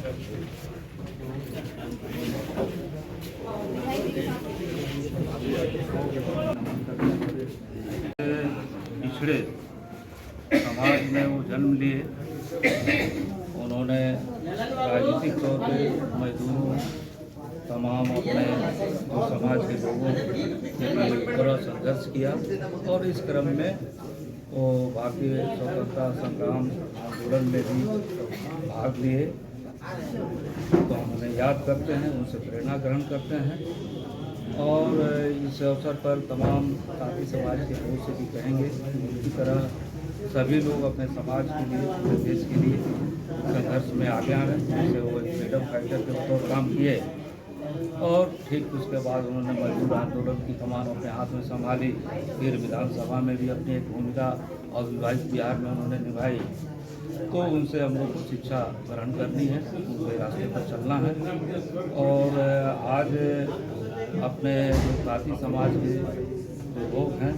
पिछड़े समाज में वो जन्म लिए। उन्होंने राजनीतिक तौर पे मजदूरों तमाम अपने जो समाज के लोगों के लिए पूरा संघर्ष किया और इस क्रम में वो भारतीय स्वतंत्रता संग्राम आंदोलन में भी भाग लिए। तो हम उन्हें याद करते हैं, उनसे प्रेरणा ग्रहण करते हैं और इस अवसर पर तमाम साथी समाज के लोगों से भी कहेंगे कि इसी तरह सभी लोग अपने समाज के लिए, अपने देश के लिए संघर्ष में आगे आ रहे हैं। जैसे वो एक फ्रीडम फाइटर के तौर काम किए और ठीक उसके बाद उन्होंने मजदूर आंदोलन की कमान अपने हाथ में संभाली। फिर विधानसभा में भी अपनी एक भूमिका अविभाजित बिहार में उन्होंने निभाई। तो उनसे हम लोग को शिक्षा ग्रहण करनी है, उनके रास्ते पर चलना है। और आज अपने जो साथी समाज के जो लोग हैं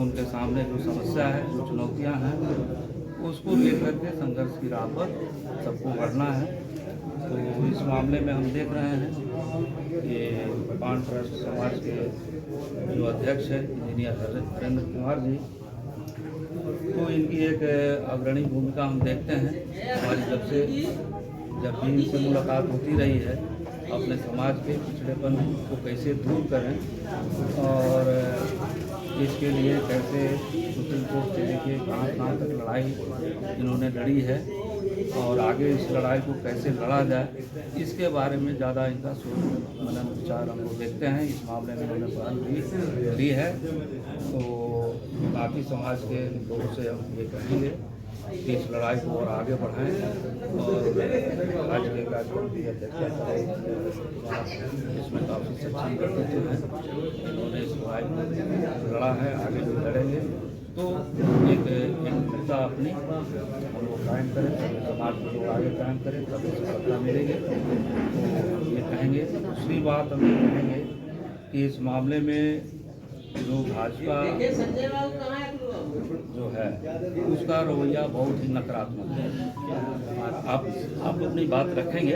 उनके सामने जो समस्या है, जो चुनौतियां हैं, उसको लेकर के संघर्ष की राह पर सबको बढ़ना है। तो इस मामले में हम देख रहे हैं कि पान ट्रस्ट समाज के जो अध्यक्ष हैं इंजीनियर हरेंद्र कुमार जी, तो इनकी एक अग्रणी भूमिका हम देखते हैं। हमारी जब भी इनसे मुलाकात होती रही है, अपने समाज के पिछड़ेपन को कैसे दूर करें और इसके लिए कैसे सुप्रीम कोर्ट से लेके कहाँ तक लड़ाई इन्होंने लड़ी है और आगे इस लड़ाई को कैसे लड़ा जाए, इसके बारे में ज़्यादा इनका सोच मनन विचार हम लोग देखते हैं। इस मामले में इन्होंने पहल भी ली है। तो बाकी समाज के लोगों से हम ये कहेंगे कि इस लड़ाई को और आगे बढ़ाएं और आज के कार्यक्रम की अध्यक्षता इसमें काफ़ी सक्षम व्यक्तित्व हैं। इन्होंने इस लड़ाई को लड़ा है, आगे भी लड़ेंगे। तो एक एकता अपनी हम लोग कायम करें, समाज के लोग आगे कायम करें, तभी सफलता मिलेगी। तो ये कहेंगे। दूसरी बात हम ये कहेंगे कि इस मामले में जो भाजपा जो है उसका रवैया बहुत ही नकारात्मक है। आप अपनी बात रखेंगे,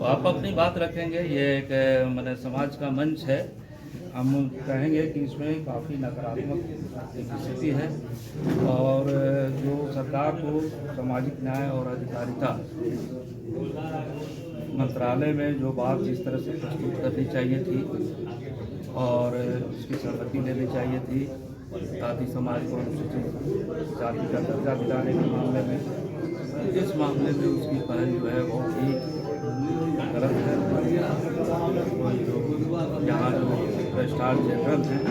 आप अपनी बात रखेंगे। ये एक मैंने समाज का मंच है, हम कहेंगे कि इसमें काफ़ी नकारात्मक एक स्थिति है और जो सरकार को सामाजिक न्याय और अधिकारिता मंत्रालय में जो बात जिस तरह से प्रस्तुत करनी चाहिए थी और उसकी सहमति लेनी चाहिए थी, जाति समाज को अनुसूचित जाति का दर्जा दिलाने के मामले में, इस मामले में उसकी पहल जो है बहुत ही गलत है। जो यहाँ जो रजिस्ट्रार जनरल हैं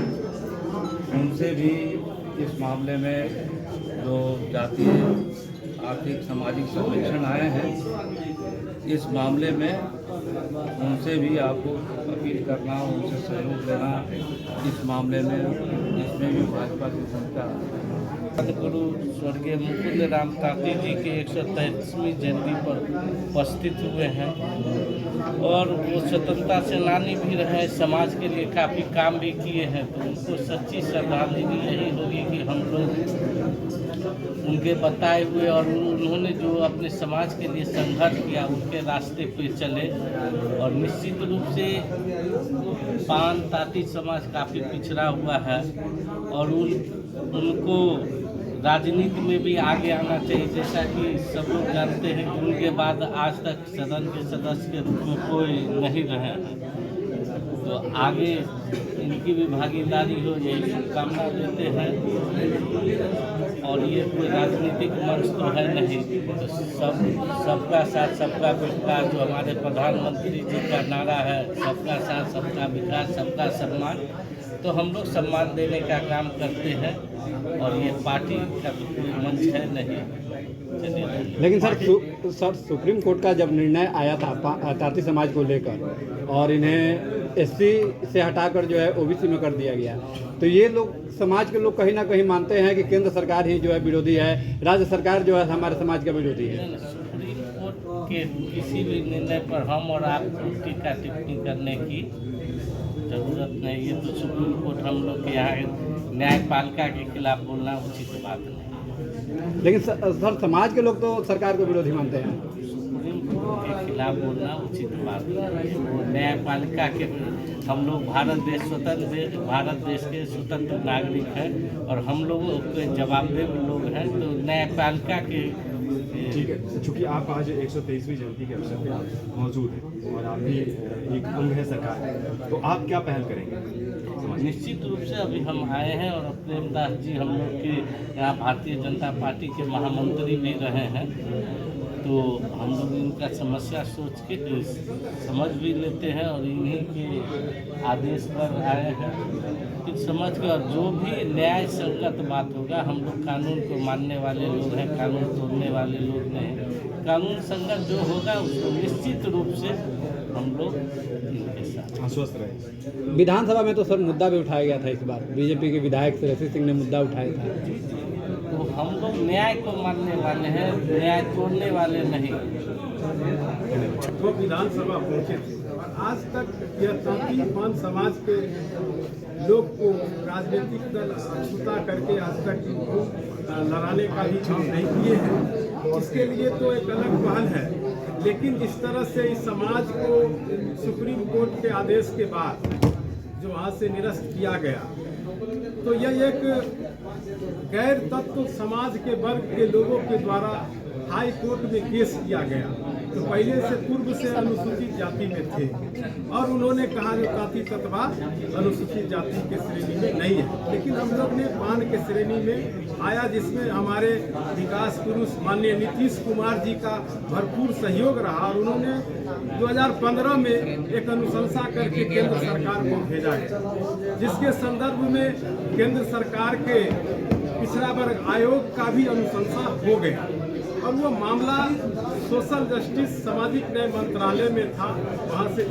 उनसे भी इस मामले में जो जातीय आर्थिक सामाजिक सर्वेक्षण आए हैं, इस मामले में उनसे भी आपको अपील करना, उनसे सहयोग देना इस मामले में, इसमें भी भाजपा की भूमिका। गुरु स्वर्गीय मुकुंद राम तांती जी के 133वीं जयंती पर उपस्थित हुए हैं और वो स्वतंत्रता सेनानी भी रहे, समाज के लिए काफ़ी काम भी किए हैं। तो उनको सच्ची श्रद्धांजलि यही होगी कि हम लोग उनके बताए हुए और उन्होंने जो अपने समाज के लिए संघर्ष किया उनके रास्ते पे चले। और निश्चित रूप से पान तांती समाज काफ़ी पिछड़ा हुआ है और उनको राजनीति में भी आगे आना चाहिए। जैसा कि सब लोग जानते हैं कि उनके बाद आज तक सदन के सदस्य के रूप में कोई नहीं रहे हैं। तो आगे इनकी भी भागीदारी हो, यही शुभकामना देते हैं। और ये कोई राजनीतिक मंच तो है नहीं, तो सबका साथ सबका विकास, जो हमारे प्रधानमंत्री जी का नारा है, सबका साथ सबका विकास सबका सम्मान, तो हम लोग सम्मान देने का काम करते हैं और ये पार्टी का कोई मंच है नहीं। लेकिन सर सुप्रीम कोर्ट का जब निर्णय आया था तांती समाज को लेकर और इन्हें एससी से हटाकर जो है ओबीसी में कर दिया गया, तो ये लोग समाज के लोग कहीं ना कहीं मानते हैं कि केंद्र सरकार ही जो है विरोधी है, राज्य सरकार जो है हमारे समाज का विरोधी है। सुप्रीम कोर्ट के किसी भी निर्णय पर हम और आप टीका टिप्पणी करने की जरूरत नहीं। ये तो सुप्रीम कोर्ट, हम लोग के यहाँ न्यायपालिका के खिलाफ बोलना उचित बात नहीं। लेकिन सर समाज के लोग तो सरकार को विरोधी मानते हैं। उनके खिलाफ बोलना उचित बात नहीं है। वो न्यायपालिका के हम लोग भारत देश के स्वतंत्र नागरिक हैं और हम लोग के जवाबदेह लोग हैं, तो न्यायपालिका के ठीक है। चूँकि आप आज 123वीं जयंती के अवसर पे आप मौजूद हैं और आप भी एक अंग है सरकार में, तो आप क्या पहल करेंगे? निश्चित रूप से अभी हम आए हैं और प्रेमदास जी हम लोग के यहाँ भारतीय जनता पार्टी के महामंत्री भी रहे हैं, तो हम लोग इनका समस्या सोच के समझ भी लेते हैं और इन्हीं के आदेश पर आए हैं। फिर समझ के और जो भी न्याय संगत बात होगा, हम लोग कानून को मानने वाले लोग हैं, कानून तोड़ने वाले लोग नहीं। कानून संगत जो होगा उसको निश्चित रूप से हम लोग इनके साथ आश्वस्त रहे। विधानसभा में तो सर मुद्दा भी उठाया गया था इस बार, बीजेपी के विधायक श्रेयसी सिंह ने मुद्दा उठाया था। तो हम लोग न्याय को मानने वाले हैं, न्याय तोड़ने वाले नहीं। वो विधानसभा पहुंचे थे और आज तक यह तांती पान समाज के लोग को राजनीतिक दल अछूता करके आज तक इनको लड़ाने का भी काम नहीं किए हैं। इसके लिए तो एक अलग पहल है, लेकिन जिस तरह से इस समाज को सुप्रीम कोर्ट के आदेश के बाद जो वहाँ से निरस्त किया गया, तो यह एक गैर तत्व समाज के वर्ग के लोगों के द्वारा हाई कोर्ट में केस किया गया। तो पहले से पूर्व से अनुसूचित जाति में थे और उन्होंने कहा जो तांती तत्वा अनुसूचित जाति के श्रेणी में नहीं है, लेकिन हम लोग ने पान के श्रेणी में आया, जिसमें हमारे विकास पुरुष माननीय नीतीश कुमार जी का भरपूर सहयोग रहा और उन्होंने 2015 में एक अनुशंसा करके केंद्र सरकार को भेजा गया, जिसके संदर्भ में केंद्र सरकार के पिछड़ा वर्ग आयोग का भी अनुशंसा हो गया और वो मामला सोशल जस्टिस सामाजिक न्याय मंत्रालय में था। वहाँ से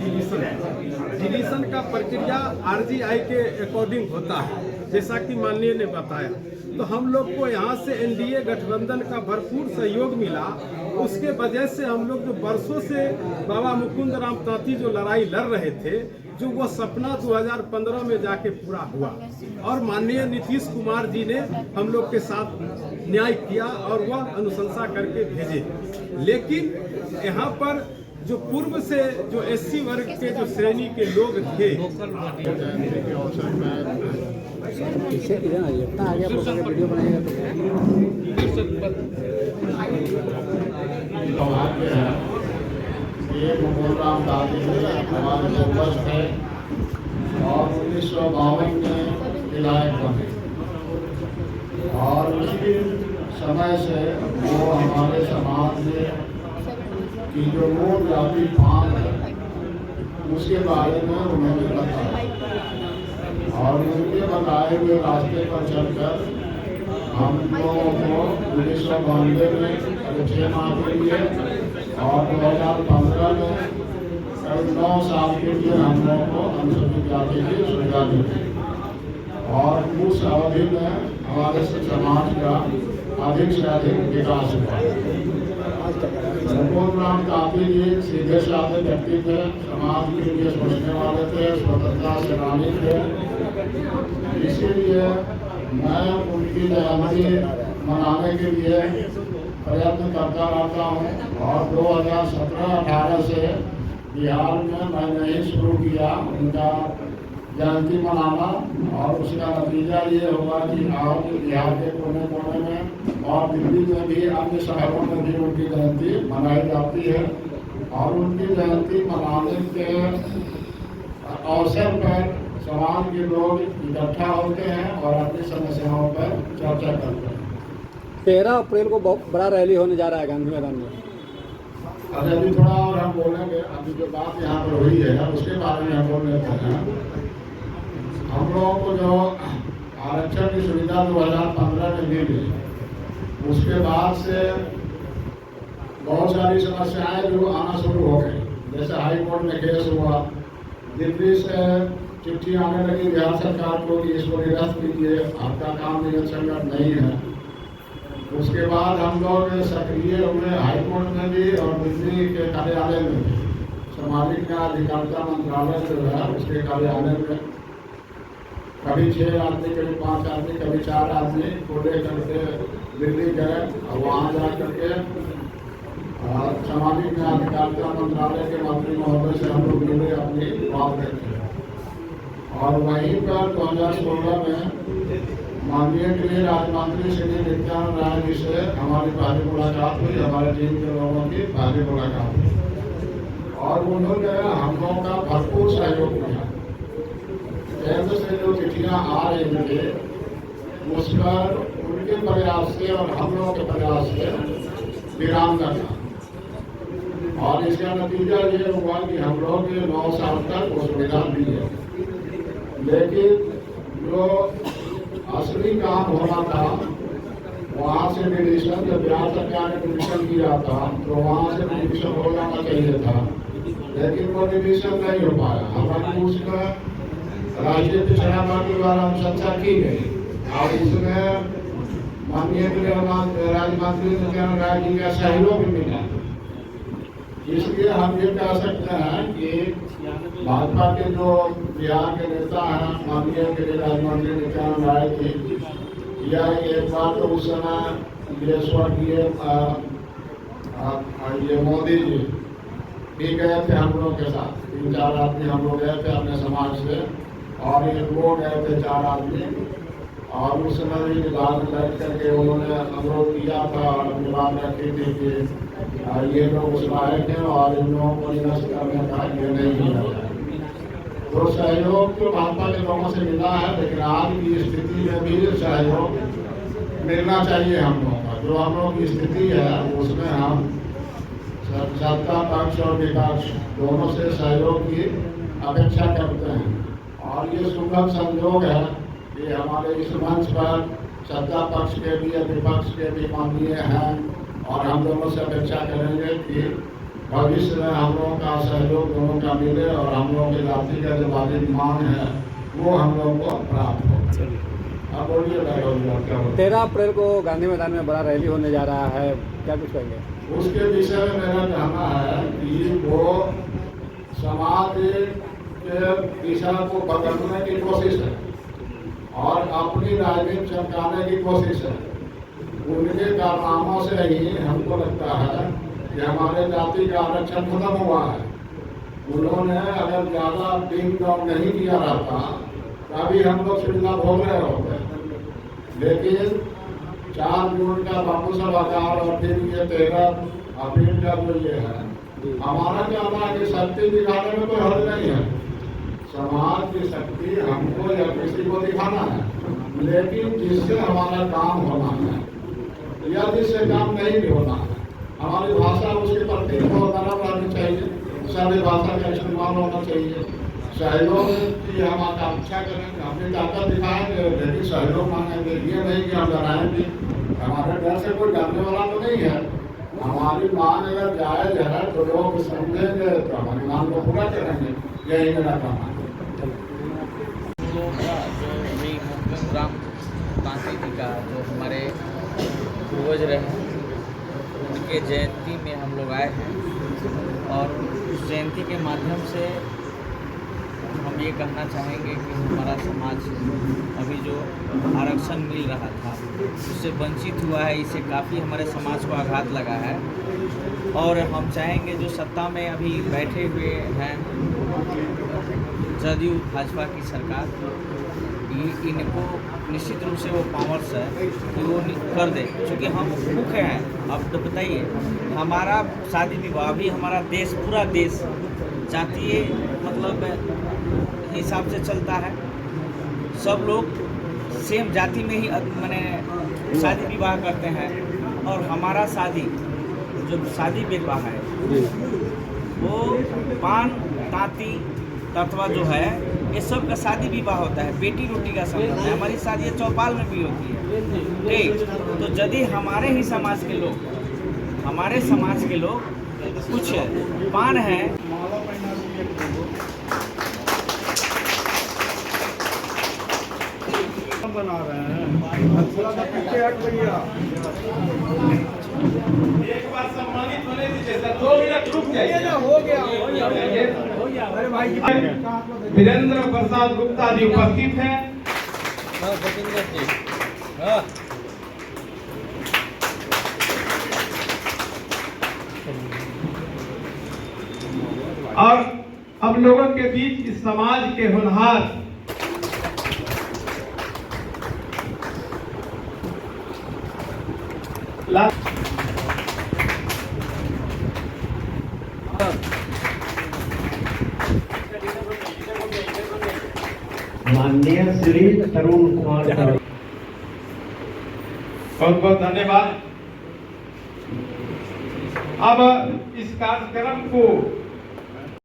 डिलीशन का प्रक्रिया आरजीआई के अकॉर्डिंग होता है, जैसा कि माननीय ने बताया। तो हम लोग को यहाँ से एनडीए गठबंधन का भरपूर सहयोग मिला। उसके वजह से हम लोग जो बरसों से बाबा मुकुंद राम तांती जो लड़ाई लड़ रहे थे, जो वो सपना 2015 में जाके पूरा हुआ और माननीय नीतीश कुमार जी ने हम लोग के साथ न्याय किया और वह अनुशंसा करके भेजे। लेकिन यहाँ पर जो पूर्व से जो एससी वर्ग के जो श्रेणी के लोग थे, ये मुकुंद राम तांती हमारे पूर्वज थे और 1952 में विधायक बने और उसी समय से वो हमारे समाज में की जो मूल जाति पान है उसके बारे में उन्होंने बताया और उनके बताए हुए रास्ते पर चलकर हम लोगों को 1992 में 6 माह के लिए और 2015 में करीब 9 साल के लिए हम लोगों को अनुसूचित जाति की सुविधा मिली और उस अवधि में हमारे समाज का अधिक से अधिक विकास हुआ। मुकुंद राम तांती जी सीधे साधे व्यक्ति थे, समाज के लिए सोचने वाले थे, स्वतंत्रता सेनानी थे। इसीलिए मैं उनकी जयंती मनाने के लिए प्रयत्न करता रहता हूँ और 2017-18 से बिहार में मैंने ही शुरू किया उनका जयंती मनाना और उसका नतीजा ये हुआ कि आज बिहार के कोने कोने में और दिल्ली में भी अन्य शहरों में भी उनकी जयंती मनाई जाती है और उनकी जयंती मनाने के अवसर पर समाज के लोग इकट्ठा होते हैं और अपनी समस्याओं पर चर्चा करते हैं। 13 अप्रैल को बहुत बड़ा रैली होने जा रहा है गांधी मैदान में। अभी थोड़ा और हम बोलेंगे, अभी जो बात यहाँ पर हुई है उसके बारे में हम बोल लेते हैं। हम लोगों को जो आरक्षण की सुविधा 2015 में मिली, उसके बाद से बहुत सारी समस्याएं जो आना शुरू हो गई, जैसे हाई कोर्ट में केस हुआ, दिल्ली से चिट्ठी आने लगी बिहार सरकार को कि इसको निरस्त कीजिए, आपका काम नियत संगत नहीं है। उसके बाद हम लोग सक्रिय हुए हाई कोर्ट में भी और दिल्ली के कार्यालय में भी, सामाजिक न्याय अधिकारिता मंत्रालय जो है उसके कार्यालय में कभी 6 आदमी, कभी 5 आदमी, कभी 4 आदमी को लेकर के दिल्ली गए और वहाँ जा करके सामाजिक न्याय अधिकारिता मंत्रालय के मंत्री महोदय से हम लोग मिले, अपनी बात रखी और वहीं पर 2016 में माननीय गृह राज्य मंत्री श्री नित्यानंद राय जी से हमारी पहली मुलाकात हुई, हमारे टीम के लोगों की पहली मुलाकात हुई और उन्होंने हम लोगों का भरपूर सहयोग किया। केंद्र से जो चिट्ठियाँ आ रही थी उस पर उनके प्रयास से और हम लोगों के प्रयास से विराम करना, और इसका नतीजा ये हुआ कि हम लोग 9 साल तक वो सुविधा दी है, लेकिन जो असली काम होना था वहाँ से डिवीजन, जब बिहार सरकार ने डिवीजन किया था तो वहाँ से डिवीजन हो जाना चाहिए था, लेकिन वो डिवीजन नहीं हो पाया। हालांकि उसमें राज्य पिछड़ा वर्ग द्वारा अनुशंसा की गई और इसमें माननीय गृह राज्य मंत्री नित्यानंद राय जी का सहयोग भी मिला। इसलिए हम ये कह सकते हैं कि भाजपा के जो बिहार के नेता हैं माननीय गृह राज्य मंत्री नित्यानंद राय जी, यह एक बार तो उस समय ये स्वर्गीय ये मोदी जी भी गए थे हम लोग के साथ, 3-4 आदमी हम लोग गए थे अपने समाज से और ये वो गए थे 4 आदमी, और उस समय भी विभाग में बैठ करके उन्होंने अनुरोध किया था और अपनी बात रखी थी कि ये लोग उस लायक हैं और इन लोगों को निरस्त करने का ये नहीं मिला है। तो सहयोग तो भाजपा के लोगों से मिला है, लेकिन आज की स्थिति में भी सहयोग मिलना चाहिए हम लोगों का। जो हम लोग की स्थिति है उसमें हम सत्ता पक्ष और विपक्ष दोनों से सहयोग की अपेक्षा करते हैं, और ये सुखद संयोग है कि हमारे इस मंच पर सत्ता पक्ष के भी विपक्ष के भी माननीय हैं, और हम दोनों से अपेक्षा करेंगे कि भविष्य में हम लोगों का सहयोग दोनों का मिले और हम लोगों की जाति का जो वाजिब मांग है वो हम लोग को प्राप्त हो। अब बोलिए क्या 13 अप्रैल को गांधी मैदान में बड़ा रैली होने जा रहा है, क्या कुछ कहेंगे? उसके विषय में मेरा कहना है कि वो समाज के दिशा को बदलने की कोशिश है और अपनी राजनीति चमकाने की कोशिश है। उनके कारनामों से ही हमको लगता है कि हमारे जाति का आरक्षण खत्म हुआ है। उन्होंने अगर ज़्यादा डिंग डॉग नहीं किया रहता तभी हम लोग सुविधा भोग रहे होते, लेकिन 4 जून का बापू सभागार और फिर ये 13 अप्रैल का जो ये है, हमारा कहना है कि शक्ति दिखाने में कोई हर्ज नहीं है। समाज की शक्ति हमको या किसी को दिखाना है, लेकिन जिससे हमारा काम होना है या जिससे काम नहीं भी होना है, हमारी भाषा उसके प्रति बहुत नरम रहनी चाहिए, सभी भाषा का इस्तेमाल होना चाहिए। सहयोग की हम आकांक्षा करेंगे, अपनी ताकत दिखाएंगे, लेकिन सहयोग मांगेंगे। ये नहीं कि हम डराएंगे, हमारे डर से कोई डरने वाला तो नहीं है। हमारी मांग अगर जायज है तो लोग समझेंगे तो हमारी मांग को पूरा करेंगे, यही मेरा कहना है। राम कांति जी का जो हमारे पूर्वज रहे उनके जयंती में हम लोग आए हैं, और उस जयंती के माध्यम से हम ये कहना चाहेंगे कि हमारा समाज अभी जो आरक्षण मिल रहा था उससे वंचित हुआ है, इससे काफ़ी हमारे समाज को आघात लगा है। और हम चाहेंगे जो सत्ता में अभी बैठे हुए हैं जदयू भाजपा की सरकार, इनको निश्चित रूप से वो पावर्स है कि वो कर दे, क्योंकि हम भूखे हैं। अब तो बताइए, हमारा शादी विवाह भी हमारा देश, पूरा देश जातीय मतलब हिसाब से चलता है। सब लोग सेम जाति में ही माने शादी विवाह करते हैं, और हमारा शादी जो शादी विवाह है वो पान ताती तत्वा जो है ये सब का शादी विवाह होता है, बेटी रोटी का संबंध है। हमारी शादी चौपाल में भी होती है, ठीक। तो यदि हमारे ही समाज के लोग, हमारे समाज के लोग कुछ पान है बना रहे हैं, एक बार सम्मानित होने दीजिए सर, 2 मिनट रुक जाइए ना, हो गया। अरे भाई वीरेंद्र प्रसाद गुप्ता जी उपस्थित हैं। और अब लोगों के बीच इस समाज के होनहार माननीय श्री तरुण कुमार बहुत बहुत धन्यवाद। अब इस कार्यक्रम को